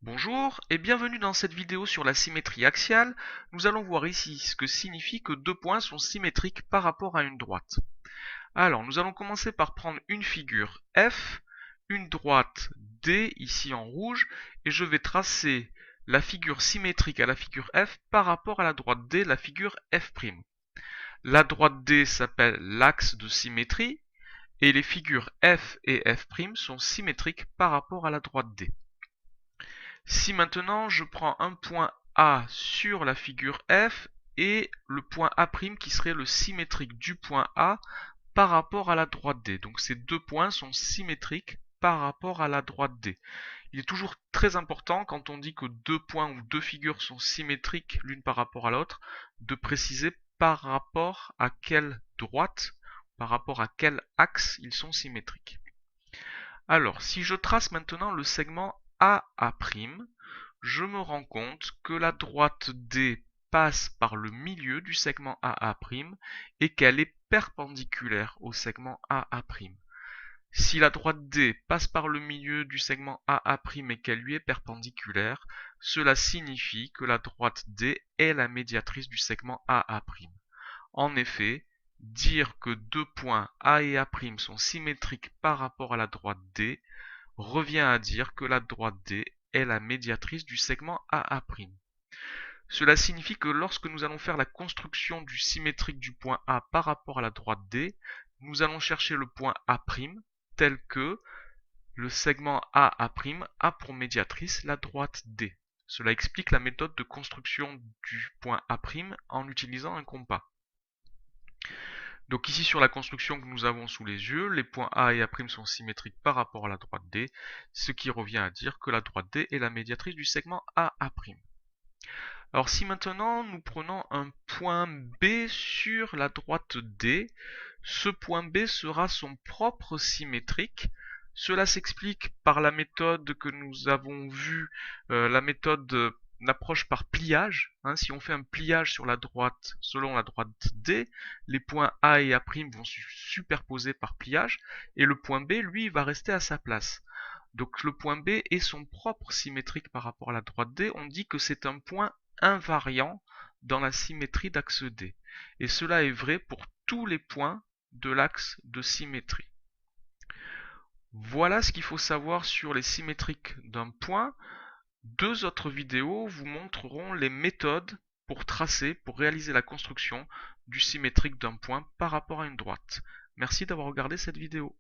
Bonjour et bienvenue dans cette vidéo sur la symétrie axiale. Nous allons voir ici ce que signifie que deux points sont symétriques par rapport à une droite. Alors, nous allons commencer par prendre une figure F, une droite D ici en rouge, et je vais tracer la figure symétrique à la figure F par rapport à la droite D, la figure F'. La droite D s'appelle l'axe de symétrie, et les figures F et F' sont symétriques par rapport à la droite D. Si maintenant je prends un point A sur la figure F et le point A' qui serait le symétrique du point A par rapport à la droite D. Donc ces deux points sont symétriques par rapport à la droite D. Il est toujours très important quand on dit que deux points ou deux figures sont symétriques l'une par rapport à l'autre, de préciser par rapport à quelle droite, par rapport à quel axe ils sont symétriques. Alors, si je trace maintenant le segment AA', je me rends compte que la droite D passe par le milieu du segment AA' et qu'elle est perpendiculaire au segment AA'. Si la droite D passe par le milieu du segment AA' et qu'elle lui est perpendiculaire, cela signifie que la droite D est la médiatrice du segment AA'. En effet, dire que deux points A et A' sont symétriques par rapport à la droite D revient à dire que la droite D est la médiatrice du segment AA'. Cela signifie que lorsque nous allons faire la construction du symétrique du point A par rapport à la droite D, nous allons chercher le point A' tel que le segment AA' a pour médiatrice la droite D. Cela explique la méthode de construction du point A' en utilisant un compas. Donc ici sur la construction que nous avons sous les yeux, les points A et A' sont symétriques par rapport à la droite D, ce qui revient à dire que la droite D est la médiatrice du segment AA'. Alors si maintenant nous prenons un point B sur la droite D, ce point B sera son propre symétrique. Cela s'explique par la méthode que nous avons vue, la méthode l'approche par pliage. Si on fait un pliage sur la droite selon la droite D, les points A et A' vont se superposer par pliage et le point B, lui, va rester à sa place. Donc le point B est son propre symétrique par rapport à la droite D. On dit que c'est un point invariant dans la symétrie d'axe D. Et cela est vrai pour tous les points de l'axe de symétrie. Voilà ce qu'il faut savoir sur les symétriques d'un point. Deux autres vidéos vous montreront les méthodes pour tracer, pour réaliser la construction du symétrique d'un point par rapport à une droite. Merci d'avoir regardé cette vidéo.